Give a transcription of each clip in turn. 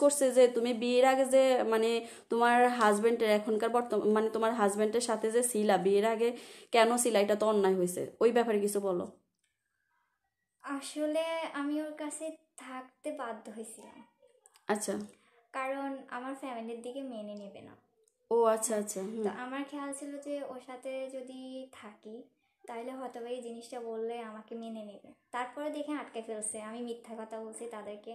করছে যে তুমি বিয়ের আগে যে মানে তোমার হাজবেন্ডের এখনকার বর্তমান মানে তোমার হাজবেন্ডের সাথে যে ছিলা বিয়ের আগে কেন ছিলা, এটা তো অন্যায় হয়েছে, ওই ব্যাপারে কিছু বলো। আসলে আমি ওর কাছে থাকতে বাধ্য হয়েছিলাম, আচ্ছা। কারণ আমার ফ্যামিলির দিকে মেনে নেবে না। ও আচ্ছা হ্যাঁ, আচ্ছা। তো হুম। আমার খেয়াল ছিল যে ওর সাথে যদি থাকি তাহলে হয়তো এই জিনিসটা বললে আমাকে মেনে নেবে। তারপরে দেখে আটকে ফেলছে, আমি মিথ্যা কথা বলছি তাদেরকে।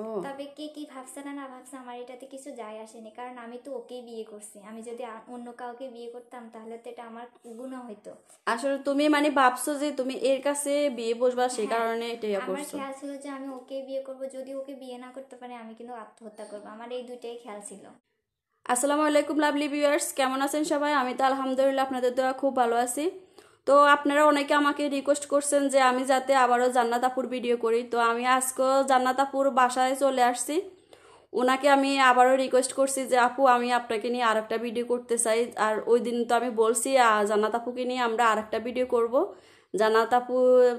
ও তবে কে কি ভাবছে না না ভাবছে আমার এটাতে কিছু যায় আসেনি, কারণ আমি তো ওকেই বিয়ে করছি। আমি যদি অন্য কাউকে বিয়ে করতাম তাহলে তো এটা আমার গুনাহ হইতো। আসলে তুমি মানে ভাবছো যে তুমি এর কাছে বিয়ে বসবা, সেই হ্যাঁ, কারণে এটা আমার করছো। খেয়াল ছিল যে আমি ওকে বিয়ে করব, যদি ওকে বিয়ে না করতে পারে আমি কিন্তু আত্মহত্যা করবো। আমার এই দুইটাই খেয়াল ছিল। আসসালামু আলাইকুম লাভলি ভিউয়ার্স, কেমন আছেন সবাই? আমি তো আলহামদুলিল্লাহ আপনাদের দোয়া খুব ভালো আছি। তো আপনারা অনেকে আমাকে রিকোয়েস্ট করছেন যে আমি যাতে আবারও জান্নাত আপুর ভিডিও করি, তো আমি আজকেও জান্নাত আপুর বাসায় চলে আসছি। ওনাকে আমি আবারও রিকোয়েস্ট করছি যে আপু আমি আপনাকে নিয়ে আরেকটা ভিডিও করতে চাই। আর ওই দিন তো আমি বলছি জান্নাত আপুকে নিয়ে আমরা আরেকটা ভিডিও করব। জান্নাত আপু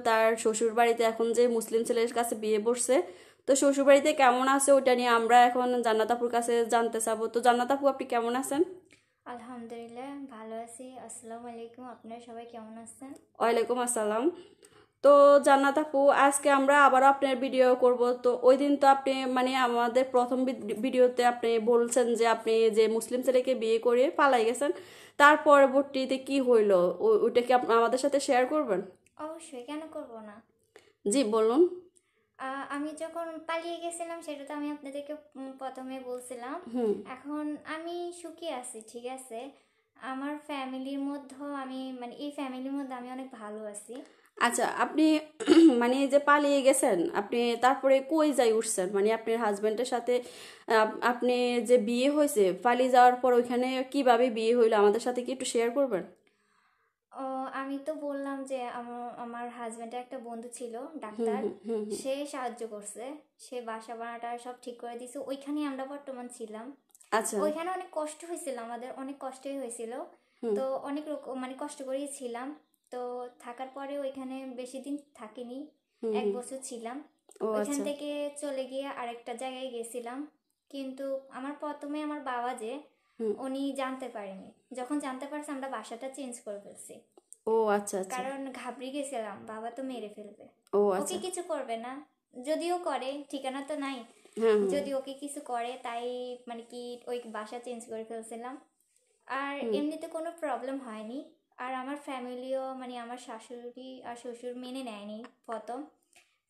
তার শ্বশুর বাড়িতে এখন যে মুসলিম ছেলের কাছে বিয়ে বসছে, তো শ্বশুর বাড়িতে কেমন আছে ওটা নিয়ে আমরা এখন জান্নাত আপুর কাছে জানতে চাবো। তো জান্নাত আপু আপনি কেমন আছেন? আলহামদুলিল্লাহ ভালো আছি। আসসালামু আলাইকুম, আপনারা সবাই কেমন আছেন? ওয়ালাইকুম আসসালাম। তো জান্নাত আপু আজকে আমরা আবারও আপনার ভিডিও করব। তো ওই দিন তো আপনি মানে আমাদের প্রথম ভিডিওতে আপনি বলছেন যে আপনি যে মুসলিম ছেলেকে বিয়ে করে পালাই গেছেন, তার পরবর্তীতে কি হইলো ওইটা কি আমাদের সাথে শেয়ার করবেন? অবশ্যই, কেন করব না। জি বলুন। আমি যখন পালিয়ে গেছিলাম সেটা তো আমি আপনাদেরকে প্রথমে বলছিলাম। হুম। এখন আমি সুখী আছি, ঠিক আছে। আমার ফ্যামিলির মধ্যেও আমি মানে এই ফ্যামিলির মধ্যে আমি অনেক ভালো আছি। আচ্ছা আপনি মানে যে পালিয়ে গেছেন আপনি তারপরে কই যাই উঠছেন, মানে আপনার হাজবেন্ডের সাথে আপনি যে বিয়ে হয়েছে পালিয়ে যাওয়ার পর ওইখানে কিভাবে বিয়ে হইলো আমাদের সাথে কি একটু শেয়ার করবেন? ও, আমি তো বললাম যে আমার হাজব্যান্ডের একটা বন্ধু ছিল হুম ডাক্তার, হুম হুম হুম। সে সাহায্য করছে। সে বাসা ভাড়াটা সব ঠিক করে দিয়েছে, ওইখানেই আমরা বর্তমান ছিলাম। আচ্ছা। ওইখানে অনেক কষ্ট হয়েছিল, আমাদের অনেক কষ্টই হয়েছিল। হুম তো অনেক রকম মানে কষ্ট করেই ছিলাম। তো থাকার পরে ওইখানে বেশি দিন থাকিনি, হুম এক হুম। বছর ছিলাম। ও ওইখান আচ্ছা। থেকে চলে গিয়ে আরেকটা জায়গায় গেছিলাম। কিন্তু আমার প্রথমে আমার বাবা যে হুম। উনি জানতে পারেনি। যখন জানতে পারছে আমরা বাসাটা চেঞ্জ করে ফেলছি, ও আচ্ছা আচ্ছা। কারণ ঘাবড়ে গেছিলাম বাবা তো মেরে ফেলবে। ও ওকে আচ্ছা। কিছু করবে না, যদিও করে, ঠিকানা তো নাই। হ্যাঁ হুম যদি ওকে কিছু করে তাই মানে কি ওই বাসা চেঞ্জ করে ফেলছিলাম। আর হুম এমনিতে কোনো প্রবলেম হয়নি। আর আমার ফ্যামিলিও মানে আমার শাশুড়ি আর শ্বশুর মেনে নেয়নি প্রথম।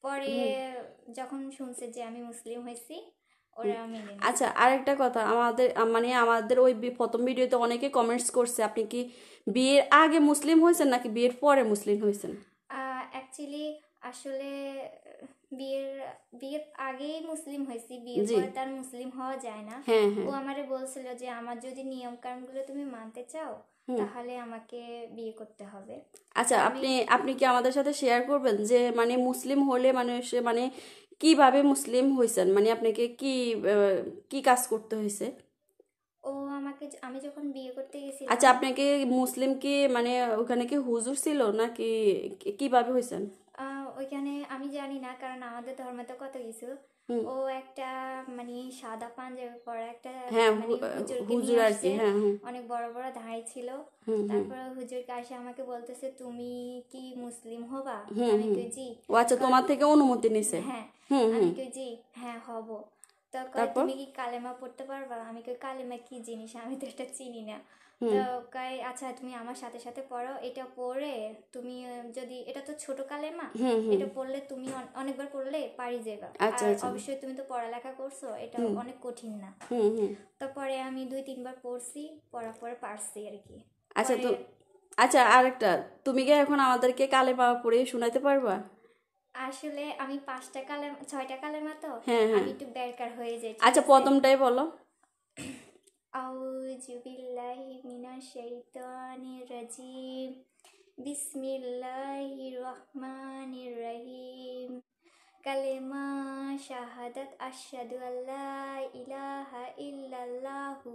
পরে হুম যখন শুনছে যে আমি মুসলিম হয়েছি হুম। ওরা মেনে নিছে। আচ্ছা আরেকটা কথা, আমাদের মানে আমাদের ওই প্রথম ভিডিওতে অনেকে কমেন্টস করছে আপনি কি বিয়ের আগে মুসলিম হয়েছেন নাকি বিয়ের পরে মুসলিম হয়েছেন? অ্যাকচুয়ালি আসলে বিয়ের বিয়ের আগেই মুসলিম হয়েছি, বিয়ের জি। পরে তার মুসলিম হওয়া যায় না। হ্যাঁ ও হ্যাঁ। আমারে বলছিল যে আমার যদি নিয়ম কানুনগুলো তুমি মানতে চাও হুম। তাহলে আমাকে বিয়ে করতে হবে। তো আচ্ছা আমি আপনি আপনি কি আমাদের সাথে শেয়ার করবেন যে মানে মুসলিম হলে মানে সে মানে কিভাবে মুসলিম হয়েছেন, মানে আপনাকে কি কি কাজ করতে হয়েছে? ও আমাকে আমি যখন বিয়ে করতে আচ্ছা গেছিলাম, আপনাকে মুসলিম কি মানে ওখানে কি হুজুর ছিল নাকি কিভাবে হয়েছেন? ওইখানে আমি জানি না, কারণ আমাদের ধর্মে তো কত কিছু। হুম। ও একটা মানে সাদা পাঞ্জাবি পরা একটা হ্যাঁ মানে হুজুরকে নিয়ে হুজুর আর কি, আসছে। হ্যাঁ হুম অনেক বড় বড় দাঁড়িয়ে ছিল। হুম হুম তারপর হুজুরকে এসে আমাকে বলতেছে তুমি কি মুসলিম হবা? হুম আমি হুম। কই জি। ও আচ্ছা কয় তোমার থেকে অনুমতি নিছে। হ্যাঁ। হুম আমি হুম। কই জি, হ্যাঁ হব। তো কয় তারপর? তুমি কি কালেমা পড়তে পারবা? আমি কই কালেমা কি জিনিস, আমি তো এটা চিনি না। তো হুম কয় আচ্ছা তুমি আমার সাথে সাথে পড়ো, এটা পড়ে তুমি যদি এটা তো ছোট কালেমা, হুম হুম। এটা পড়লে তুমি অনেকবার পড়লে পারি যাবা। আচ্ছা আর আচ্ছা। অবশ্যই তুমি তো পড়ালেখা করছো, এটা হুম অনেক কঠিন না। হুম হুম। তারপরে আমি 2-3 বার পড়ছি, পড়ার পরে পারছি আর কি। আচ্ছা পরে তো আচ্ছা আরেকটা, তুমি কি এখন আমাদেরকে কালেমা পড়ে শোনাতে পারবা? আসলে আমি 5টা কালেমা 6টা কালেমা তো হ্যাঁ হ্যাঁ। আমি একটু বেরকার হয়ে যাই, ঠিক আচ্ছা আছে। প্রথমটাই বলো। আউযু বিল্লাহি মিনাশ শাইতানির রাজিম। বিসমিল্লাহির রহমানির রহিম। কালেমা শাহাদাত আশহাদু আল্লা ইলাহা ইল্লাল্লাহু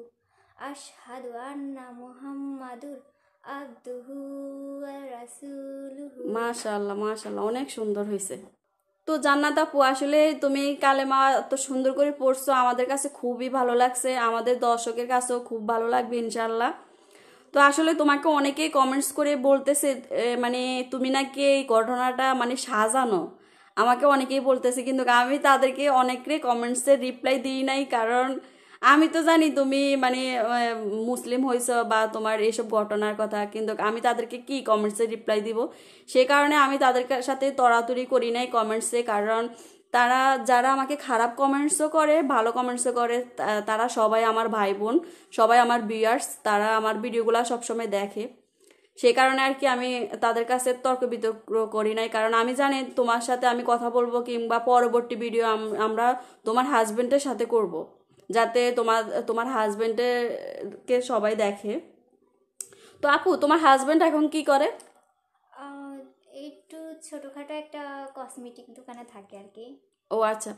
আশহাদু আন্না মুহাম্মাদুর আবদুহু ওয়া রাসূলুহু। মাশাআল্লাহ মাশাআল্লাহ, অনেক সুন্দর হয়েছে। তো জান্নাত আপু, আসলে তুমি কালেমা এত সুন্দর করে পড়ছো, আমাদের কাছে খুবই ভালো লাগছে, আমাদের দর্শকের কাছেও খুব ভালো লাগবে ইনশাল্লাহ। তো আসলে তোমাকে অনেকেই কমেন্টস করে বলতেছে মানে তুমি নাকি এই ঘটনাটা মানে সাজানো, আমাকে অনেকেই বলতেছে, কিন্তু আমি তাদেরকে অনেকের কমেন্টসের রিপ্লাই দিই নাই, কারণ আমি তো জানি তুমি মানে মুসলিম হয়েছো বা তোমার এইসব ঘটনার কথা, কিন্তু আমি তাদেরকে কি কমেন্টসে রিপ্লাই দিব, সে কারণে আমি তাদের সাথে তড়াতড়ি করি নাই কমেন্টসে, কারণ তারা যারা আমাকে খারাপ কমেন্টসও করে ভালো কমেন্টসও করে তারা সবাই আমার ভাই বোন, সবাই আমার ভিউয়ার্স, তারা আমার ভিডিওগুলো সবসময় দেখে, সে কারণে আর কি আমি তাদের কাছে তর্ক বিতর্ক করি নাই, কারণ আমি জানি তোমার সাথে আমি কথা বলবো কিংবা পরবর্তী ভিডিও আমরা তোমার হাজবেন্ডের সাথে করব, যাতে তোমার তোমার হাজবেন্ডের কে সবাই দেখে। তো আপু, তোমার হাজবেন্ড এখন কি করে? আহ, একটু ছোটখাটো একটা কসমেটিক দোকানে থাকে আর কি। ও আচ্ছা।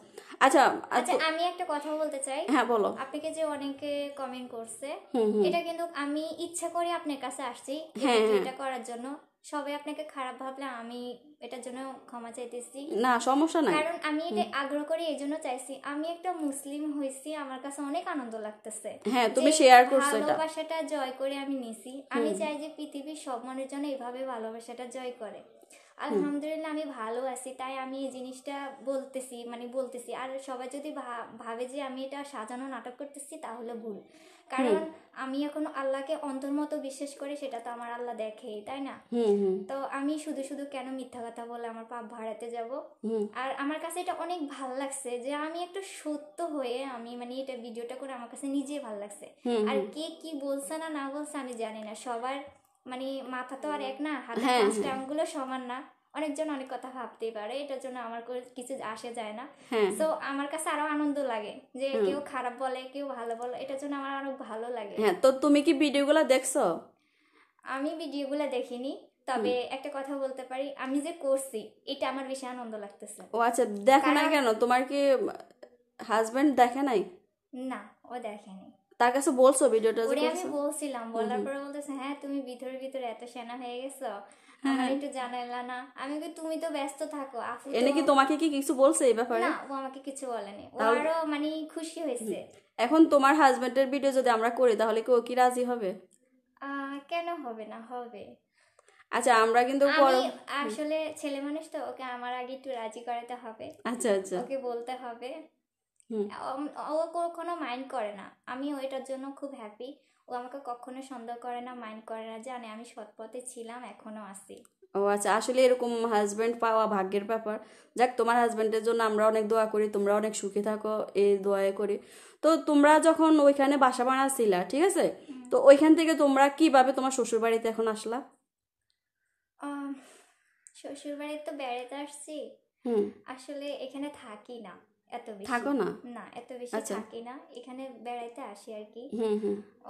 আচ্ছা আচ্ছা, আমি একটা কথা বলতে চাই। হ্যাঁ বলো। আপনাকে যে অনেকে কমেন্ট করছে, হুম হুম। এটা কিন্তু আমি ইচ্ছা করে আপনার কাছে আসছি হ্যাঁ হ্যাঁ। এটা করার জন্য। সবাই আপনাকে খারাপ ভাবলে আমি এটার জন্য ক্ষমা চাইতেছি। না সমস্যা নাই। কারণ আমি এটা আগ্রহ করে এই জন্য চাইছি, আমি একটা মুসলিম হয়েছি, আমার কাছে অনেক আনন্দ লাগতেছে হ্যাঁ, তুমি যে শেয়ার করছো এটা। ভালোবাসাটা জয় করে আমি নিছি। আমি চাই যে পৃথিবীর সব মানুষের জন্য এইভাবে ভালোবাসাটা জয় করে। আলহামদুলিল্লাহ আমি ভালো আছি, তাই আমি এই জিনিসটা বলতেছি। আর সবাই যদি ভাবে যে আমি এটা সাজানো নাটক করতেছি, তাহলে ভুল। কারণ আমি এখন আল্লাহকে অন্তর মতো বিশ্বাস করি, সেটা তো আমার আল্লাহ দেখেই, তাই না? তো আমি শুধু শুধু কেন মিথ্যা কথা বলে আমার পাপ ভাড়াতে যাব? আর আমার কাছে এটা অনেক ভাল লাগছে যে আমি একটা সত্য হয়ে আমি এটা ভিডিওটা করে আমার কাছে নিজে ভাল লাগছে। আর কে কি বলছে না না বলছে আমি জানি না, সবার মাথা তো আর এক না, হাতের পাঁচটা আঙ্গুলও সমান না। অনেকজন অনেক কথা ভাবতেই পারে, এটার জন্য আমার কিছু আসে যায় না। তো আমার কাছে আরো আনন্দ লাগে যে কেউ খারাপ বলে কেউ ভালো বলে, এটার জন্য আমার আরো ভালো লাগে। হ্যাঁ, তো তুমি কি ভিডিওগুলো দেখছো? আমি ভিডিওগুলো দেখিনি, তবে একটা কথা বলতে পারি, আমি যে করছি এটা আমার বেশি আনন্দ লাগতেছে। ও আচ্ছা, দেখো না কেন? তোমার কি হাজবেন্ড দেখে নাই? না, ও দেখেনি। তার কাছে বলছো ভিডিওটা যে ওরে আমি করছো? বলছিলাম, বলার পরে বলতেছে হ্যাঁ তুমি ভিতরে ভিতরে এত সেনা হয়ে গেছো, আমার একটু জানাইলা না। আমি কি তুমি তো ব্যস্ত থাকো আপু। এনে কি তোমাকে কি কিছু বলছে এই ব্যাপারে? না, ও আমাকে কিছু বলেনি, ও আরো খুশি হয়েছে। এখন তোমার হাজবেন্ডের ভিডিও যদি আমরা করি তাহলে কি ও কি রাজি হবে? কেন হবে না, হবে। আচ্ছা, আমরা কিন্তু আমি আসলে ছেলে মানুষ তো, ওকে আমার আগে একটু রাজি করাতে হবে। আচ্ছা আচ্ছা। ওকে বলতে হবে। ও কখনো মাইন্ড করে না, আমি ওইটার জন্য খুব হ্যাপি। ও আমাকে কখনো সন্দেহ করে না, মাইন্ড করে না, জানে আমি সৎ পথে ছিলাম, এখনো আছি। ও আচ্ছা, আসলে এরকম হাজবেন্ড পাওয়া ভাগ্যের ব্যাপার। যাক, তোমার হাজবেন্ডের জন্য আমরা অনেক দোয়া করি, তোমরা অনেক সুখী থাকো এই দোয়াই করি। তো তোমরা যখন ওইখানে বাসা বানাচ্ছিলা, ঠিক আছে, তো ওইখান থেকে তোমরা কিভাবে তোমার শ্বশুর বাড়িতে এখন আসলা? শ্বশুর বাড়ি তো বেড়াতে আসছি, আসলে এখানে থাকি না এত বেশি। থাকো না? না, এত বেশি থাকি না, এখানে বেড়াইতে আসি আর কি।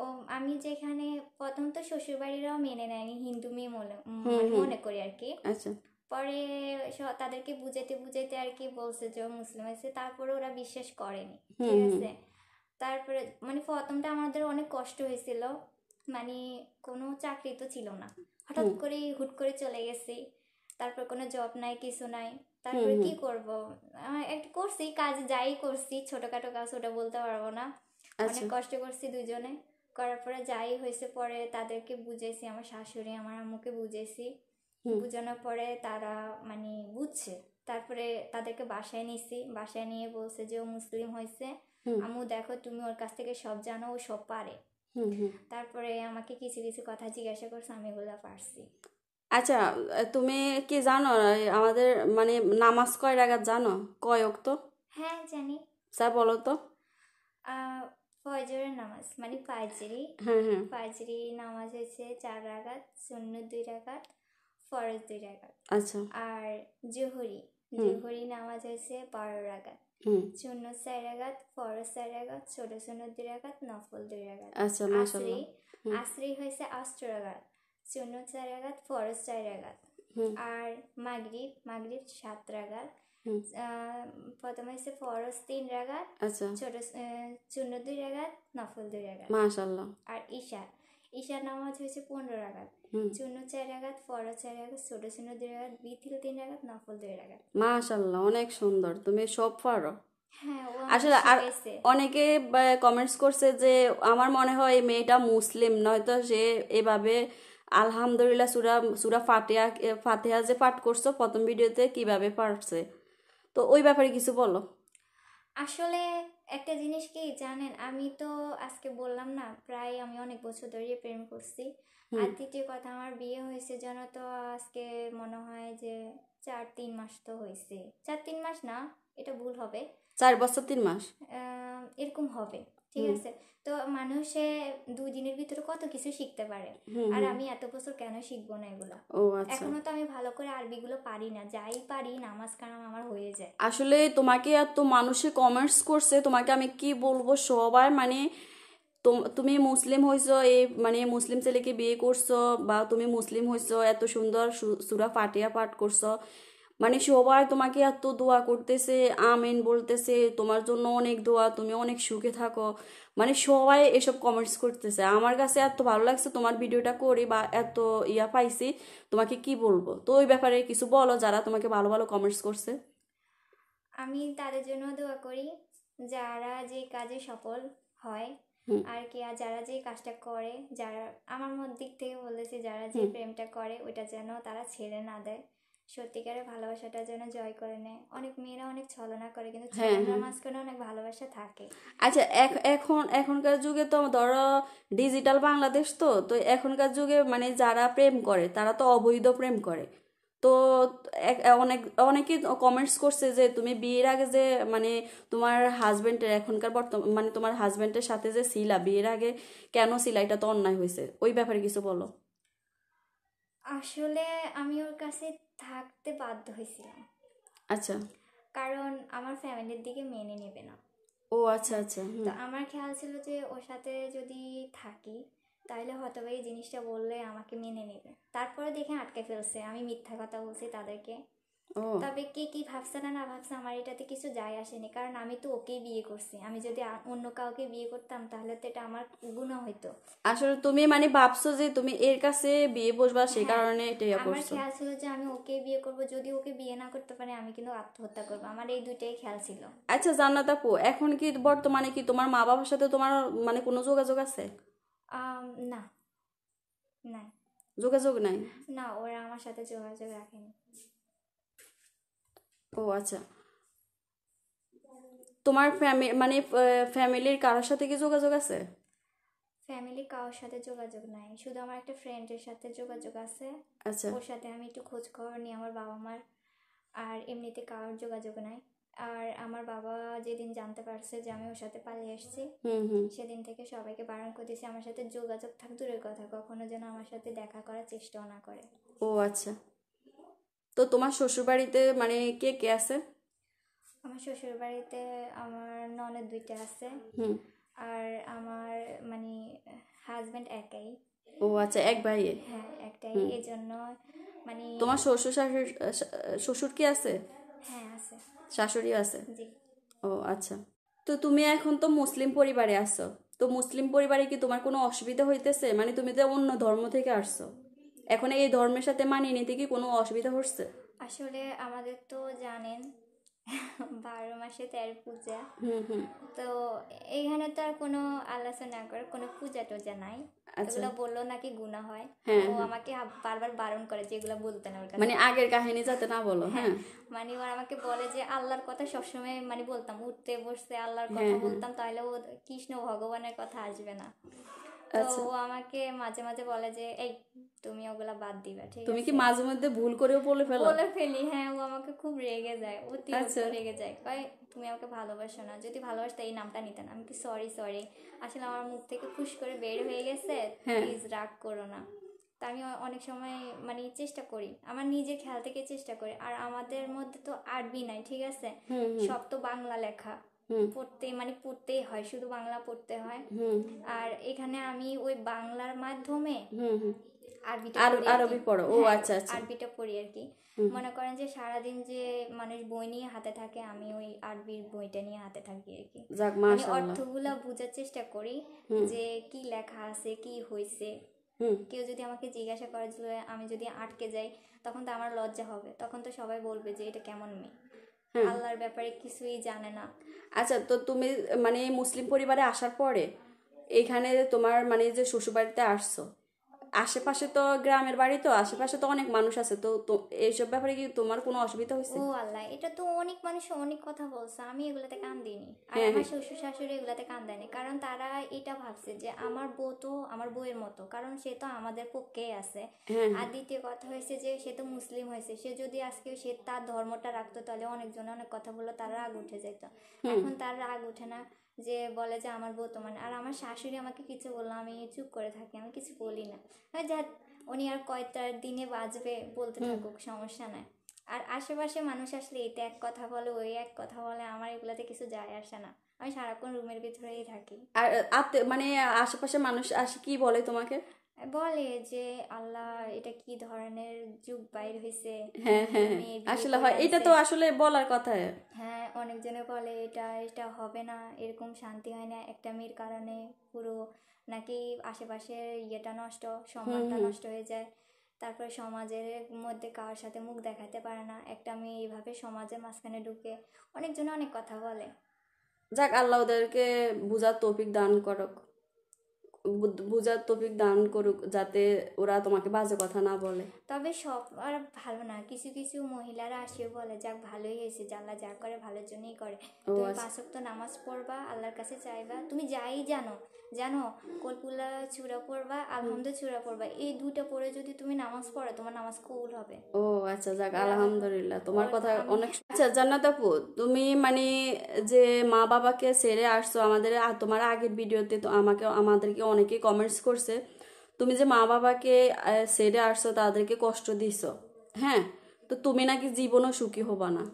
ও আমি যেখানে প্রথম তো শ্বশুর বাড়িরাও মেনে নেয়নি, হিন্দু মেয়ে মনে করি আর কি। আচ্ছা। পরে তাদেরকে বুঝাইতে বুঝাইতে আর কি বলছে যে ও মুসলিম আছে, তারপরে ওরা বিশ্বাস করেনি, ঠিক আছে। তারপরে প্রথমটা আমাদের অনেক কষ্ট হয়েছিল, কোনো চাকরি তো ছিল না, হঠাৎ করে হুট করে চলে গেছি, তারপর কোনো জব নাই কিছু নাই, তারপরে কি করব, একটা করছি কাজ, যাই করছি ছোটখাটো কাজ, ওটা বলতে পারবো না। অনেক কষ্ট করছি দুজনে, করার পরে যাই হয়েছে, পরে তাদেরকে বুঝাইছি, আমার শাশুড়ি আমার আম্মুকে বুঝাইছি, বুঝানোর পরে তারা বুঝছে। তারপরে তাদেরকে বাসায় নিছি, বাসায় নিয়ে বলছে যে ও মুসলিম হয়েছে, আম্মু দেখো তুমি ওর কাছ থেকে সব জানো, ও সব পারে। তারপরে আমাকে কিছু কিছু কথা জিজ্ঞাসা করছে, আমি এগুলো পারছি। আচ্ছা, তুমি কি জানো আমাদের নামাজ কয় রাকাত জানো? কয় ওয়াক্ত? হ্যাঁ জানি। স্যার বলো তো। ফজরের নামাজ ফাজরি নামাজ হয়েছে 4 রাকাত, সুন্নত 2 রাকাত, ফরজ 2 রাকাত। আচ্ছা। আর জোহরি নামাজ হয়েছে 12 রাকাত, সুন্নত 4 রাকাত, ফরজ 4 রাকাত, ছোট সুন্নত 2 রাকাত, নফল 2 রাকাত। আচ্ছা, মাশাআল্লাহ। আসরি হয়েছে 8 রাকাত, সুন্নত 4 রাকাত, ফরজ 4 রাকাত। আর মাগরিব 7 রাকাত, প্রথমে হচ্ছে ফরজ 3 রাকাত, আচ্ছা, ছোট সুন্নত 2 রাকাত, নফল 2 রাকাত। মাশাআল্লাহ। আর ঈশা ঈশার নামাজ হয়েছে 15 রাকাত, চূন্য 4 রাকাত, ফরজ 4 রাকাত, ছোট শূন্য 2 রাকাত, বিথিল 3 রাকাত, নফল 2 রাকাত। মাশাআল্লাহ, অনেক সুন্দর, তুমি সব পারো। হ্যাঁ, ও আসলে আর শিখাইছে। অনেকে কমেন্টস করছে যে আমার মনে হয় এই মেয়েটা মুসলিম, নয়তো সে এভাবে আলহামদুলিল্লাহ সূরা সূরা ফাতিহা যে পাঠ করছো প্রথম ভিডিওতে কিভাবে পারছে, তো ওই ব্যাপারে কিছু বলো। আসলে একটা জিনিস কি জানেন, আমি তো আজকে বললাম না প্রায় আমি অনেক বছর ধরে প্রেম করছি। আর দ্বিতীয় কথা, আমার বিয়ে হয়েছে যেন তো আজকে মনে হয় যে 4-3 মাস তো হয়েছে। 4-3 মাস না, এটা ভুল হবে, 4 বছর 3 মাস এরকম হবে, ঠিক আছে। তো মানুষে 2 দিনের ভিতরে কত কিছু শিখতে পারে, আর আমি এত বছর কেন শিখবো না এগুলো। ও আচ্ছা, এখনো তো আমি ভালো করে আরবিগুলো পারি না, যাই পারি নামাজ কালাম আমার হয়ে যায়। আসলে তোমাকে এত মানুষে কমেন্টস করছে, তোমাকে আমি কি বলবো, সবাই মানে তুমি মুসলিম হইছো, এই মানে মুসলিম ছেলেকে বিয়ে করছো, বা তুমি মুসলিম হইছো, এত সুন্দর সূরা ফাতিহা পাঠ করছো, মানে সবাই তোমাকে এত দোয়া করতেছে, আমিন বলতেছে, তোমার জন্য অনেক দোয়া, তুমি অনেক সুখে থাকো, মানে সবাই এসব কমেন্টস করতেছে। আমার কাছে এত ভালো লাগছে তোমার ভিডিওটা করি, বা এত ইয়া পাইছি, তোমাকে কি বলবো। তো ওই ব্যাপারে কিছু বলো যারা তোমাকে ভালো ভালো কমেন্টস করছে। আমি তাদের জন্য দোয়া করি যারা যে কাজে সফল হয় আর কি, আর যারা যে কাজটা করে, যারা আমার দিক থেকে বলতেছি, যারা যে প্রেমটা করে ওইটা যেন তারা ছেড়ে না দেয়, সত্যিকারের ভালোবাসাটা যেন জয় করে নেয়। অনেক মেয়েরা অনেক ছলনা করে, কিন্তু ছলনার মাঝখানে অনেক ভালোবাসা থাকে। আচ্ছা, এখনকার যুগে তো ধরো ডিজিটাল বাংলাদেশ, তো তো এখনকার যুগে মানে যারা প্রেম করে তারা তো অবৈধ প্রেম করে। তো অনেকেই কমেন্টস করছে যে তুমি বিয়ের আগে যে মানে তোমার হাজবেন্ডের এখনকার বর্তমান মানে তোমার হাজবেন্ডের সাথে যে ছিলা বিয়ের আগে, কেন ছিলা, এটা তো অন্যায় হয়েছে, ওই ব্যাপারে কিছু বলো। আসলে আমি ওর কাছে থাকতে বাধ্য হয়েছিলাম, আচ্ছা, কারণ আমার ফ্যামিলির দিকে মেনে নেবে না। ও আচ্ছা আচ্ছা, তো আমার খেয়াল ছিল যে ওর সাথে যদি থাকি তাহলে হয়তো এই জিনিসটা বললে আমাকে মেনে নেবে। তারপরে দেখে আটকে ফেলছে, আমি মিথ্যা কথা বলছি তাদেরকে। ও তবে কে কি ভাবছে না না ভাবছে আমার এটাতে কিছু যায় আসেনি, কারণ আমি তো ওকেই বিয়ে করছি। আমি যদি অন্য কাউকে বিয়ে করতাম তাহলে তো এটা আমার গুনাহ হইতো। আসলে তুমি মানে ভাবছো যে তুমি এর কাছে বিয়ে বসবা, সেই হ্যাঁ, কারণে এটা আমার করছো। খেয়াল ছিল যে আমি ওকে বিয়ে করব, যদি ওকে বিয়ে না করতে পারে আমি কিন্তু আত্মহত্যা করবো। আমার এই দুইটাই খেয়াল ছিল। আচ্ছা জান্নাত আপু, এখন কি বর্তমানে কি তোমার মা বাবার সাথে তোমার মানে কোনো যোগাযোগ আছে? না, না, যোগাযোগ নাই? না, ওরা আমার সাথে যোগাযোগ রাখেনি। ও আচ্ছা, তোমার মানে ফ্যামিলির কারোর সাথে কি যোগাযোগ আছে? ফ্যামিলি কারোর সাথে যোগাযোগ নাই, শুধু আমার একটা ফ্রেন্ডের সাথে যোগাযোগ আছে। আচ্ছা, ওর সাথে আমি একটু খোঁজ খবর নিই আমার বাবা মার, আর এমনিতে কারোর যোগাযোগ নাই। আর আমার বাবা যেদিন জানতে পারছে যে আমি ওর সাথে পালিয়ে এসেছি, সেদিন থেকে সবাইকে বারণ করতেছি আমার সাথে যোগাযোগ থাক দূরের কথা, কখনো যেন আমার সাথে দেখা করার চেষ্টাও না করে। ও আচ্ছা, তো তোমার শ্বশুর বাড়িতে মানে কে কে আছে? আমার শ্বশুর বাড়িতে আমার ননদ 2টা আছে, আর আমার মানে হাজবেন্ড একাই। ও আচ্ছা, এক ভাই? হ্যাঁ, একটাই, এজন্য মানে। তোমার শ্বশুর শাশুড়ি শ্বশুর কি আছে? হ্যাঁ, আছে। শাশুড়িও আছে? জি। ও আচ্ছা, তো তুমি এখন তো মুসলিম পরিবারে আছো, তো মুসলিম পরিবারে কি তোমার কোনো অসুবিধা হইতেছে? মানে তুমি তো অন্য ধর্ম থেকে আসছো, এখন এই ধর্মের সাথে মানিয়ে নিতে কি কোনো অসুবিধা হচ্ছে? আসলে আমাদের তো জানেন 12 মাসে 13 পূজা। তো এইখানে তো আর কোনো আল্লাহ না করে কোনো পূজা টুজা নাই। এগুলো বললো নাকি গুনাহ হয়। ও আমাকে বারবার বারণ করে যে এগুলো বলতে না ওর কাছে। মানে আগের কাহিনী যাতে না বলো। হ্যাঁ, মানে ও আমাকে বলে যে আল্লাহর কথা সবসময় মানে বলতাম, উঠতে বসতে আল্লাহর কথা বলতাম, তাহলে ও কৃষ্ণ ভগবানের কথা আসবে না। তো ও আমাকে মাঝে মাঝে বলে যে এই তুমি ওগুলা বাদ দিবা, ঠিক আছে? তুমি কি মাঝে মধ্যে ভুল করেও বলে ফেলি? হ্যাঁ, ও আমাকে খুব রেগে যায়, অতিরিক্ত রেগে যায়, কয় তুমি আমাকে ভালোবাসো না, যদি ভালোবাসতে এই নামটা নিতে না। আমি কি সরি আসলে আমার মুখ থেকে ফুস করে বের হয়ে গেছে, প্লিজ রাগ করো না। তা আমি অনেক সময় মানে চেষ্টা করি, আমার নিজের খেয়াল থেকে চেষ্টা করি। আর আমাদের মধ্যে তো আরবি নাই, ঠিক আছে, সব তো বাংলা লেখা। পড়তেই হয়, শুধু বাংলা পড়তে হয়। আর এখানে আমি ওই বাংলার মাধ্যমে আরবি পড়ো। ও আচ্ছা আচ্ছা। আরবিটা পড়ি আর কি। মনে করেন যে সারাদিন যে মানুষ বই নিয়ে হাতে থাকে, আমি ওই আরবির বইটা নিয়ে হাতে থাকি আর কি। মানে অর্থগুলা বোঝার চেষ্টা করি যে কি লেখা আছে, কি হয়েছে। কেউ যদি আমাকে জিজ্ঞাসা করে, আমি যদি আটকে যাই, তখন তো আমার লজ্জা হবে, তখন তো সবাই বলবে যে এটা কেমন মেয়ে, আল্লাহর ব্যাপারে কিছুই জানে না। আচ্ছা, তো তুমি মানে মুসলিম পরিবারে আসার পরে এখানে তোমার মানে যে শ্বশুরবাড়িতে আসছো, আশেপাশে তো গ্রামের বাড়ি, তো আশেপাশে তো অনেক মানুষ আছে, তো এইসব ব্যাপারে কি তোমার কোনো অসুবিধা হয়েছে? ও আল্লাহ, এটা তো অনেক মানুষ অনেক কথা বলছে, আমি এগুলাতে কান দিইনি। আর আমার শ্বশুর শাশুড়ি এগুলাতে কান দেয়নি, কারণ তারা এটা ভাবছে যে আমার বউ তো আমার বউয়ের মতো, কারণ সে তো আমাদের পক্ষেই আছে। আর দ্বিতীয় কথা হয়েছে যে সে তো মুসলিম হয়েছে, সে যদি আজকে সে তার ধর্মটা রাখতো, তাহলে অনেকজনে অনেক কথা বললো, তার রাগ উঠে যেত। এখন তার রাগ উঠে না, যে বলে যে আমার বউ তো মানে। আর আমার শাশুড়ি আমাকে কিছু বললো, আমি চুপ করে থাকি, আমি কিছু বলি না। যা, উনি আর কয়টা দিনে বাঁচবে, বলতে থাকুক, সমস্যা নাই। আর আশেপাশে মানুষ আসলে এটা এক কথা বলে, ওই এক কথা বলে, আমার এগুলাতে কিছু যায় আসে না, আমি সারাক্ষণ রুমের ভিতরেই থাকি। আর মানে আশেপাশে মানুষ আসে কি বলে তোমাকে? বলে যে আল্লাহ, এটা কি ধরনের যুগ বাইর হয়েছে। আসলে হয়, এটা তো আসলে বলার কথা। হ্যাঁ, অনেকজনে বলে এটা হবে না, এরকম শান্তি হয় না একটা মেয়ের কারণে, পুরো নাকি আশেপাশের ইয়েটা নষ্ট, সম্মানটা নষ্ট হয়ে যায়। তারপরে সমাজের মধ্যে কারোর সাথে মুখ দেখাতে পারে না একটা মেয়ে, এইভাবে সমাজের মাঝখানে ঢুকে অনেকজনে অনেক কথা বলে। যাক, আল্লাহ ওদেরকে বুঝার তৌফিক দান করুক, যাতে ওরা তোমাকে বাজে কথা না বলে। তবে সব আর ভালো না, কিছু কিছু মহিলারা আসিও বলে, যাক ভালোই হয়েছে, আল্লাহ যা করে ভালোর জন্যই করে। তুমি 5 ওয়াক্ত নামাজ পড়বা, আল্লাহর কাছে চাইবা, তুমি যাই জানো কলকুলা চূড়া পড়বা, আলহামদুলিল্লাহ চূড়া পড়বা, এই দুইটা পড়ে যদি তুমি নামাজ পড়ো, তোমার নামাজ কবুল হবে। ও আচ্ছা, যাক আলহামদুলিল্লাহ, তোমার কথা অনেক। আচ্ছা জান্নাত আপু, তুমি মানে যে মা বাবাকে ছেড়ে আসছো, তোমার আগের ভিডিওতে তো আমাদেরকে অনেকে কমেন্টস করছে, তুমি যে মা বাবাকে ছেড়ে আসছো, তাদেরকে কষ্ট দিছো। হ্যাঁ, তো তুমি নাকি জীবনও সুখী হবা না।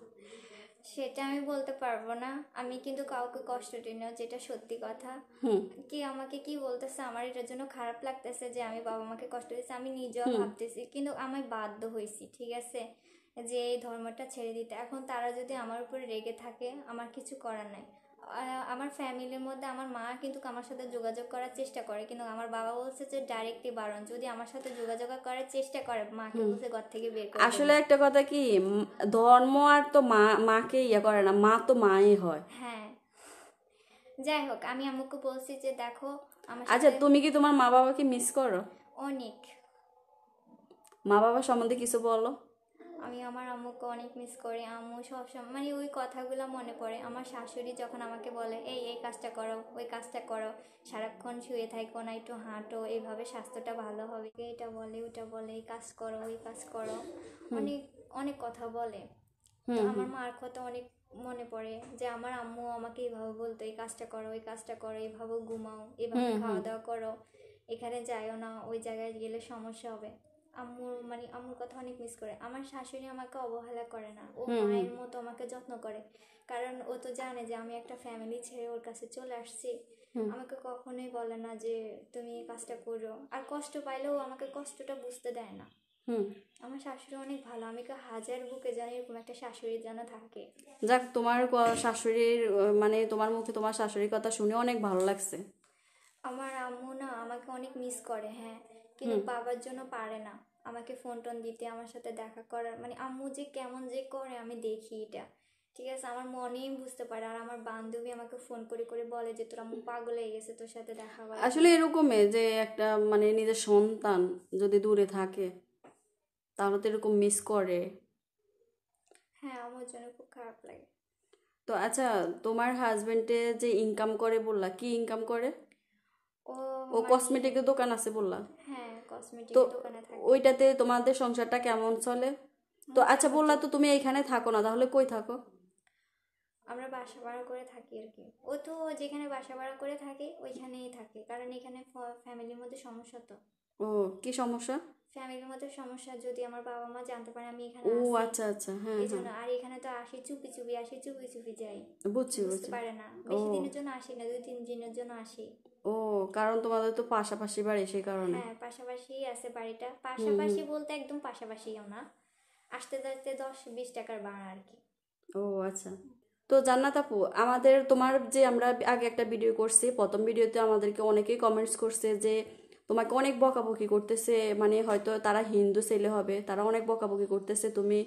সেটা আমি বলতে পারবো না, আমি কিন্তু কাউকে কষ্ট দিই না, যেটা সত্যি কথা। কি আমাকে কি বলতেছে, আমার এটার জন্য খারাপ লাগতেছে যে আমি বাবা মাকে কষ্ট দিচ্ছি, আমি নিজেও ভাবতেছি, কিন্তু আমি বাধ্য হয়েছি, ঠিক আছে, যে এই ধর্মটা ছেড়ে দিতে। এখন তারা যদি আমার উপরে রেগে থাকে, আমার কিছু করার নাই। আমার ফ্যামিলির মধ্যে আমার মা কিন্তু আমার সাথে যোগাযোগ করার চেষ্টা করে, কিন্তু আমার বাবা বলছে যে ডাইরেক্টলি বারণ, যদি আমার সাথে যোগাযোগ করার চেষ্টা করে, মাকে বলছে ঘর থেকে বের করে। আসলে একটা কথা কি, ধর্ম আর তো মাকে ইয়ে করে না, মা তো মাই হয়। হ্যাঁ, যাই হোক, আমি আম্মুকে বলছি যে দেখো আমার আচ্ছা, তুমি কি তোমার মা বাবাকে মিস করো? অনেক। মা বাবা সম্বন্ধে কিছু বলো। আমি আমার আম্মুকে অনেক মিস করি, আম্মু সবসময় মানে ওই কথাগুলো মনে পড়ে। আমার শাশুড়ি যখন আমাকে বলে এই কাজটা করো, ওই কাজটা করো, সারাক্ষণ শুয়ে থাকো না, একটু হাঁটো, এইভাবে স্বাস্থ্যটা ভালো হবে, এটা বলে ওটা বলে, এই কাজ করো ওই কাজ করো, অনেক অনেক কথা বলে। আমার মার কথা অনেক মনে পড়ে, যে আমার আম্মু আমাকে এইভাবে বলতো, এই কাজটা করো ওই কাজটা করো, এইভাবে ঘুমাও, এইভাবে খাওয়া দাওয়া করো, এখানে যাইও না, ওই জায়গায় গেলে সমস্যা হবে। আম্মুর কথা অনেক মিস করে। আমার শাশুড়ি আমাকে অবহেলা করে না, ও মায়ের মতো আমাকে যত্ন করে, কারণ ও তো জানে যে আমি একটা ফ্যামিলি ছেড়ে ওর কাছে চলে আসছি। আমাকে কখনোই বলে না যে তুমি এই কাজটা করো, আর কষ্ট পাইলেও আমাকে কষ্টটা বুঝতে দেয় না। আমার শাশুড়ি অনেক ভালো, আমি হাজার বুকে জানি এরকম একটা শাশুড়ি যেন থাকে। যাক, তোমার শাশুড়ির মানে তোমার মুখে তোমার শাশুড়ির কথা শুনে অনেক ভালো লাগছে। আমার আম্মু না আমাকে অনেক মিস করে, হ্যাঁ, কিন্তু বাবার জন্য পারে না আমাকে ফোন টোন দিতে, আমার সাথে দেখা করার। মানে আম্মু যে কেমন যে করে আমি দেখি এটা, ঠিক আছে, আমার মনেই বুঝতে পারে। আর আমার বান্ধবী আমাকে ফোন করে করে বলে যে তোর আম্মু পাগল হয়ে গেছে তোর সাথে দেখা করার। আসলে এরকমই যে একটা মানে নিজের সন্তান যদি দূরে থাকে, তাহলে তো এরকম মিস করে। হ্যাঁ, আমার জন্য খুব খারাপ লাগে। তো আচ্ছা, তোমার হাজবেন্ডে যে ইনকাম করে বললা, কি ইনকাম করে? ও কসমেটিকের দোকান আছে বললা। হ্যাঁ, কসমেটিক তো দোকানে থাকে। ওইটাতে তোমাদের সংসারটা কেমন চলে? তো আচ্ছা, বললা তো তুমি এখানে থাকো না, তাহলে কই থাকো? আমরা বাসা ভাড়া করে থাকি আর কি। ও তো যেখানে বাসা ভাড়া করে থাকে ওইখানেই থাকে, কারণ এখানে ফ্যামিলির মধ্যে সমস্যা তো। ও, কি সমস্যা? ফ্যামিলির মধ্যে সমস্যা, যদি আমার বাবা মা জানতে পারে আমি এখানে ও আছি, আচ্ছা আচ্ছা, হ্যাঁ এই হ্যাঁ, জন্য। আর এখানে তো আসি চুপি চুপি, আসি চুপি চুপি যাই, বুঝছি বুঝতে বুঝছি। পারে না। ও বেশি দিনের জন্য আসি না, 2-3 দিনের জন্য আসি। ও, কারণ তোমাদের তো পাশাপাশি বাড়ি, সেই কারণে। হ্যাঁ, পাশাপাশি আছে বাড়িটা, হুম হুম। পাশাপাশি বলতে একদম পাশাপাশিও না, আসতে যাইতে 10-20 টাকার ভাড়া আর কি। ও আচ্ছা। তো জান্নাত আপু, আমাদের তোমার যে আমরা আগে একটা ভিডিও করছি, প্রথম ভিডিওতে আমাদেরকে অনেকেই কমেন্টস করছে যে তোমাকে অনেক বকাবকি করতেছে, মানে হয়তো তারা হিন্দু ছেলে হবে, তারা অনেক বকাবকি করতেছে। তুমি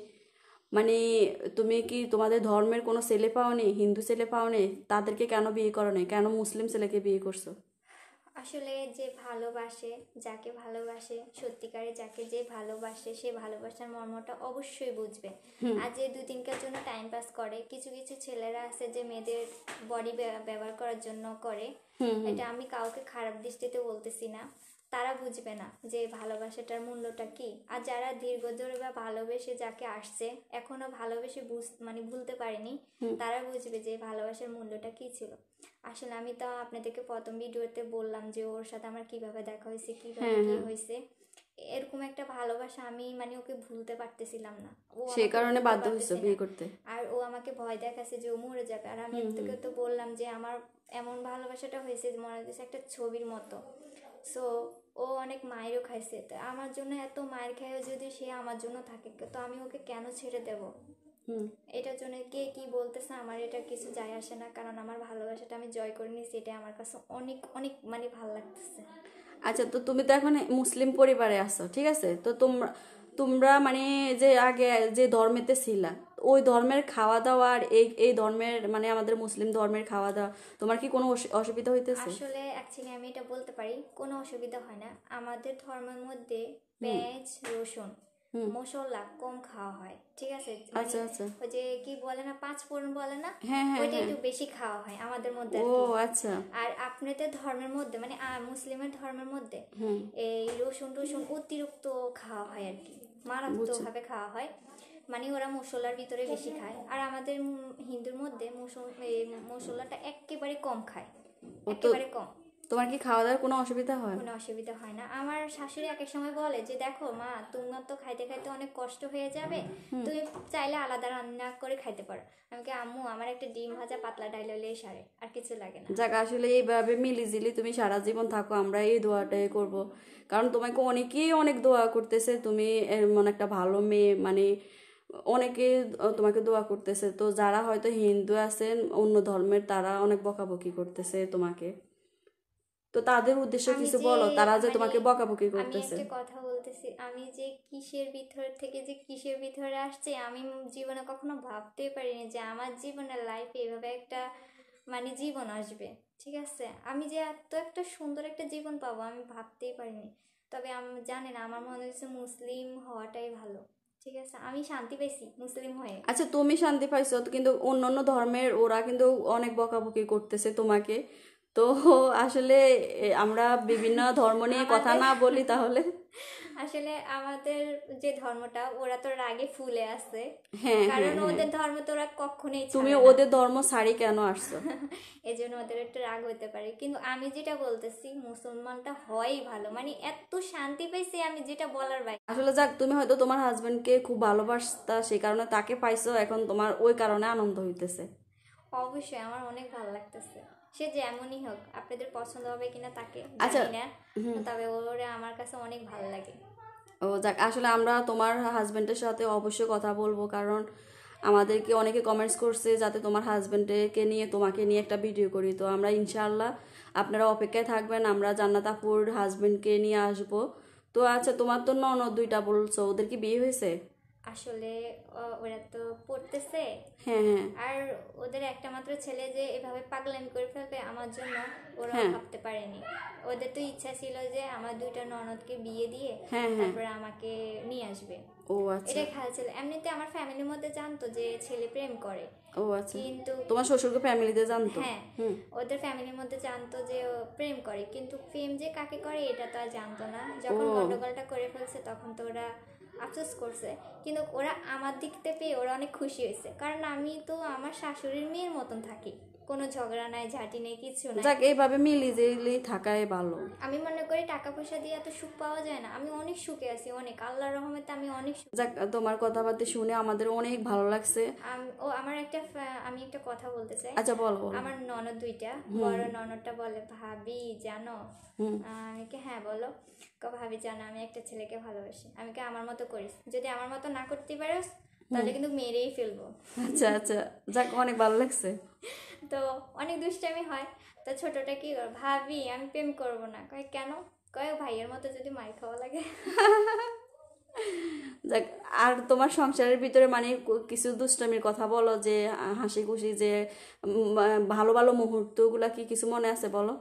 মানে তুমি কি তোমাদের ধর্মের কোনো ছেলে পাওনি, হিন্দু ছেলে পাওনি, তাদেরকে কেন বিয়ে করো নাই, কেন মুসলিম ছেলেকে বিয়ে করছো? আসলে যে ভালোবাসে, যাকে ভালোবাসে সত্যিকারে, যাকে যে ভালোবাসে সে ভালোবাসার মর্মটা অবশ্যই বুঝবে। আর যে 2-3 কার জন্য টাইম পাস করে, কিছু কিছু ছেলেরা আছে যে মেয়েদের বডি ব্যবহার করার জন্য করে, এটা আমি কাউকে খারাপ দৃষ্টিতে বলতেছি না, তারা বুঝবে না যে ভালোবাসাটার মূল্যটা কি। আর যারা দীর্ঘ ধরে বা ভালোবেসে যাকে আসছে, এখনো ভালোবেসে মানে ভুলতে পারেনি, তারা বুঝবে যে ভালোবাসার মূল্যটা কি ছিল। আসলে আমি তো আপনাদেরকে প্রথম ভিডিওতে বললাম যে ওর সাথে আমার কিভাবে দেখা হয়েছে, কিভাবে কি হয়েছে। এরকম একটা ভালোবাসা আমি মানে ওকে ভুলতে পারতেছিলাম না, ও সেই আমাকে কারণে ভুলতে বাধ্য হয়েছো পারতেছে বিয়ে না। করতে? আর ও আমাকে ভয় দেখাচ্ছে যে ও মরে যাবে। আর আমি তোকে তো বললাম যে আমার এমন ভালোবাসাটা হয়েছে যে মনে হচ্ছে একটা ছবির মতো। সো ও অনেক মায়েরও খাইছে, তো আমার জন্য এত মায়ের খাইও যদি সে আমার জন্য থাকে, তো আমি ওকে কেন ছেড়ে দেব? এটার জন্য কে কি বলতেছে আমার এটা কিছু যায় আসে না, কারণ আমার ভালোবাসাটা আমি জয় করে নিয়েছি, এটা আমার কাছে অনেক অনেক মানে ভালো লাগতেছে। আচ্ছা, তো তুমি তো এখন মুসলিম পরিবারে আছো, ঠিক আছে? তো তোমরা তোমরা মানে যে আগে যে ধর্মেতে ছিলা, ওই ধর্মের খাওয়া দাওয়া আর এই এই ধর্মের মানে আমাদের মুসলিম ধর্মের খাওয়া দাওয়া তোমার কি কোনো অসুবিধা হইতেছে? আসলে অ্যাকচুয়ালি আমি এটা বলতে পারি কোনো অসুবিধা হয় না। আমাদের ধর্মের মধ্যে পেঁয়াজ রসুন মশলা কম খাওয়া হয়, ঠিক আছে? মানে আচ্ছা আচ্ছা, ওই যে কি বলে না, 5 ফোড়ন বলে না, হ্যাঁ হ্যাঁ ওইটা হ্যাঁ। একটু বেশি খাওয়া হয় আমাদের মধ্যে ও আর কি। আচ্ছা। আর আপনাদের ধর্মের মধ্যে মানে মুসলিমের ধর্মের মধ্যে এই রসুন টসুন অতিরিক্ত খাওয়া হয় আর কি, বুঝছি। মারাত্মকভাবে খাওয়া হয়। মানে ওরা মশলার ভিতরে বেশি খায়, আর আমাদের হিন্দুর মধ্যে এই মশলাটা একেবারে কম খায়, ও তো, একেবারে কম। তোমার কি খাওয়া দাওয়ার কোনো অসুবিধা হয়? কোনো অসুবিধা হয় না। আমার শাশুড়ি এক এক সময় বলে যে দেখো মা, তোমার তো খাইতে খাইতে অনেক কষ্ট হয়ে যাবে, তুমি চাইলে আলাদা রান্না করে খাইতে পারো। আমি কি আম্মু, আমার একটা ডিম ভাজা পাতলা ডাল হলেই সারে, আর কিছু লাগে না। যাক, আসলে এইভাবে মিলিঝিলি তুমি সারা জীবন থাকো, আমরা এই দোয়াটাই করব। কারণ তোমাকে অনেকেই অনেক দোয়া করতেছে, তুমি এমন একটা ভালো মেয়ে, মানে অনেকে তোমাকে দোয়া করতেছে। তো যারা হয়তো হিন্দু আছেন, অন্য ধর্মের, তারা অনেক বকাবকি করতেছে তোমাকে। তো তাদের উদ্দেশ্যে আমি কিছু যে বলো, তারা যে মানে তোমাকে বকাবকি আমি করতেছে। একটা কথা বলতেছি, আমি যে কিসের ভিতর থেকে যে কিসের ভিতরে আসছে, আমি জীবনে কখনো ভাবতেই পারিনি যে আমার জীবনের লাইফে এভাবে একটা মানে জীবন আসবে, ঠিক আছে? আমি যে এত একটা সুন্দর একটা জীবন পাবো আমি ভাবতেই পারিনি। তবে আমি জানি না, আমার মনে হচ্ছে মুসলিম হওয়াটাই ভালো, ঠিক আছে? আমি শান্তি পেয়েছি মুসলিম হয়ে। আচ্ছা, তুমি শান্তি পাইছো, তো কিন্তু অন্যান্য ধর্মের ওরা কিন্তু অনেক বকাবকি করতেছে তোমাকে। তো আসলে আমরা বিভিন্ন ধর্ম নিয়ে কথা আমাদের না বলি তাহলে। আসলে আমাদের যে ধর্মটা, ওরা তো রাগে ফুলে আছে, হ্যাঁ কারণ হ্যাঁ হ্যাঁ, ওদের ধর্ম তো ওরা কখনোই তুমি ছাড়ে না। ওদের ধর্ম ছাড়ি কেন আসছো? এই জন্য ওদের একটু রাগ হতে পারে, কিন্তু আমি যেটা বলতেছি মুসলমানটা হয়ই ভালো, মানে এত শান্তি পাইছি আমি যেটা বলার বাইরে। আসলে যাক, তুমি হয়তো তোমার হাজবেন্ডকে খুব ভালোবাসতা, সেই কারণে তাকে পাইছো, এখন তোমার ওই কারণে আনন্দ হইতেছে। অবশ্যই আমার অনেক ভালো লাগতেছে, সে যেমনই হোক। আপনাদের পছন্দ হবে কিনা তাকে আচ্ছা, জানি না, তবে ওরে আমার কাছে অনেক ভালো লাগে। ও যাক, আসলে আমরা তোমার হাজবেন্ডের সাথে অবশ্যই কথা বলবো, কারণ আমাদেরকে অনেকে কমেন্টস করছে যাতে তোমার হাজবেন্ডকে নিয়ে তোমাকে নিয়ে একটা ভিডিও করি। তো আমরা ইনশাআল্লাহ, আপনারা অপেক্ষায় থাকবেন, আমরা জান্নাত আপুর হাজবেন্ডকে নিয়ে আসবো। তো আচ্ছা, তোমার তো ননদ দুইটা বলছো, ওদের কি বিয়ে হয়েছে? আসলে ওরা তো পড়তেছে, হ্যাঁ হ্যাঁ আর ওদের একটা মাত্র ছেলে যে এভাবে পাগলামি করে ফেলবে আমার জন্য, ওরা হ্যাঁ ভাবতে পারেনি। ওদের তো ইচ্ছা ছিল যে আমার 2টা ননদকে বিয়ে দিয়ে হ্যাঁ হ্যাঁ। তারপরে আমাকে নিয়ে আসবে, ও আচ্ছা। এটাই খেয়াল ছিল। এমনিতে আমার ফ্যামিলির মধ্যে জানতো যে ছেলে প্রেম করে, ও আচ্ছা, কিন্তু তোমার শ্বশুরকে ফ্যামিলিতে জানতো? হ্যাঁ, ওদের ফ্যামিলির মধ্যে জানতো যে ও প্রেম করে, কিন্তু প্রেম যে কাকে করে এটা তো আর জানতো না। যখন ও গন্ডগোলটা করে ফেলছে তখন তো ওরা আফসোস করছে, কিন্তু ওরা আমার দিকতে পেয়ে ওরা অনেক খুশি হয়েছে, কারণ আমি তো আমার শাশুড়ির মেয়ের মতন থাকি, কোনো ঝগড়া নাই, ঝাঁটি নেই, কিছু নাই। যাক, এইভাবে মিলিয়ে থাকাই ভালো। আমি মনে করি টাকা পয়সা দিয়ে এত সুখ পাওয়া যায় না, আমি অনেক সুখে আছি, অনেক, আল্লাহর রহমতে আমি অনেক সুখ। যাক, তোমার কথাবার্তা শুনে আমাদের অনেক ভালো লাগছে। আমার আমি একটা কথা বলতে চাই। আচ্ছা, বলো। আমার ননদ দুইটা, বড় ননদটা বলে, ভাবি জানো, আমি কি হ্যাঁ বলো, ভাবি জানো আমি একটা ছেলেকে ভালোবাসি, আমি কি আমার মতো করিস, যদি আমার মতো না করতে পারিস তাহলে কিন্তু মেরেই ফেলবো। আচ্ছা আচ্ছা, যাক, অনেক ভালো লাগছে। তো অনেক দুষ্টামি হয়। তো ছোটটা কি করে, ভাবি আমি প্রেম করবো না, কয় কেন, কয় ভাইয়ের মতো যদি মার খাওয়া লাগে। যাক, আর তোমার সংসারের ভিতরে মানে কিছু দুষ্টামির কথা বলো, যে হাসি খুশি, যে ভালো ভালো মুহূর্তগুলা কি কিছু মনে আছে, বলো।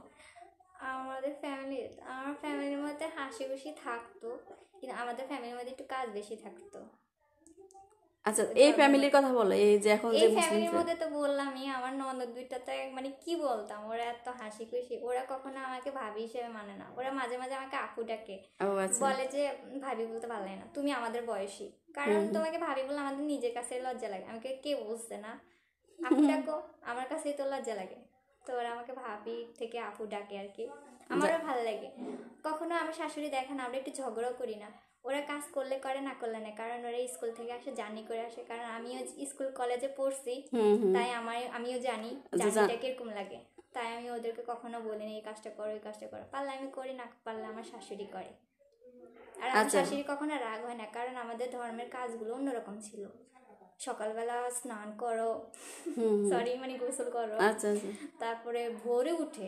আমার ফ্যামিলির মধ্যে হাসি খুশি থাকতো, কিন্তু আমাদের ফ্যামিলির মধ্যে একটু কাজ বেশি থাকতো। আচ্ছা, এই ফ্যামিলির কথা বলো, এই যে এখন যে এই ফ্যামিলির মধ্যে তো বললামই, আমার ননদ দুইটা তো মানে কি বলতাম, ওরা এত হাসি খুশি, ওরা কখনো আমাকে ভাবি হিসেবে মানে না, ওরা মাঝে মাঝে আমাকে আপু ডাকে, বলে যে ভাবি বলতে ভালো লাগে না, তুমি আমাদের বয়সী, কারণ তোমাকে ভাবি বলে আমাদের নিজের কাছে লজ্জা লাগে, আমাকে কে বুঝছে না, আপু ডাকো, আমার কাছেই তো লজ্জা লাগে, তো ওরা আমাকে ভাবি থেকে আপু ডাকে আর কি, আমারও ভালো লাগে। কখনো আমার শাশুড়ি দেখে না, আমরা একটু ঝগড়াও করি না, ওরা কাজ করলে করে, না করলে না, কারণ ওরা স্কুল থেকে আসে, জার্নি করে আসে, কারণ আমিও স্কুল কলেজে পড়ছি, তাই আমিও জানি জার্নিটা কিরকম লাগে, তাই আমি ওদেরকে কখনো বলিনি এই কাজটা করো, এই কাজটা করো, পারলে আমি করি, না পারলে আমার শাশুড়ি করে। আর আমার শাশুড়ি কখনো রাগ হয় না, কারণ আমাদের ধর্মের কাজগুলো অন্যরকম ছিল, সকালবেলা স্নান করো, সরি মানে গোসল করো, তারপরে ভোরে উঠে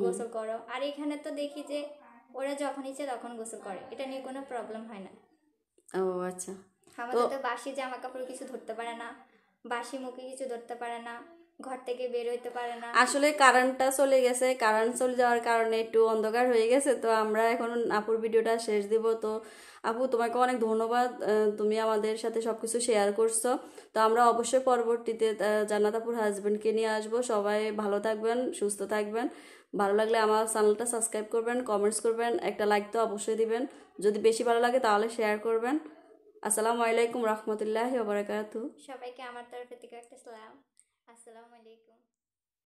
গোসল করো, আর এখানে তো দেখি যে ওরা যখন ইচ্ছে তখন গোসল করে, এটা নিয়ে কোনো প্রবলেম হয় না। ও আচ্ছা, আমাদের তো বাসি জামা কাপড় কিছু ধরতে পারে না, বাসি মুখে কিছু ধরতে পারে না, ঘর থেকে বের হইতে পারে না। আসলে কারেন্টটা চলে গেছে, কারেন্ট চলে যাওয়ার কারণে একটু অন্ধকার হয়ে গেছে, তো আমরা এখন আপুর ভিডিওটা শেষ দিব। তো আপু, তোমাকে অনেক ধন্যবাদ, তুমি আমাদের সাথে সবকিছু শেয়ার করছো। তো আমরা অবশ্যই পরবর্তীতে জান্নাত আপুর হাজবেন্ডকে নিয়ে আসবো। সবাই ভালো থাকবেন, সুস্থ থাকবেন। ভালো লাগলে আমার চ্যানেলটা সাবস্ক্রাইব করবেন, কমেন্টস করবেন, একটা লাইক তো অবশ্যই দিবেন, যদি বেশি ভালো লাগে তাহলে শেয়ার করবেন। আসসালামু আলাইকুম রহমতুল্লাহি ওয়া বারাকাতুহু। সবাইকে আমার তরফ থেকে একটা সালাম, আসসালামু আলাইকুম।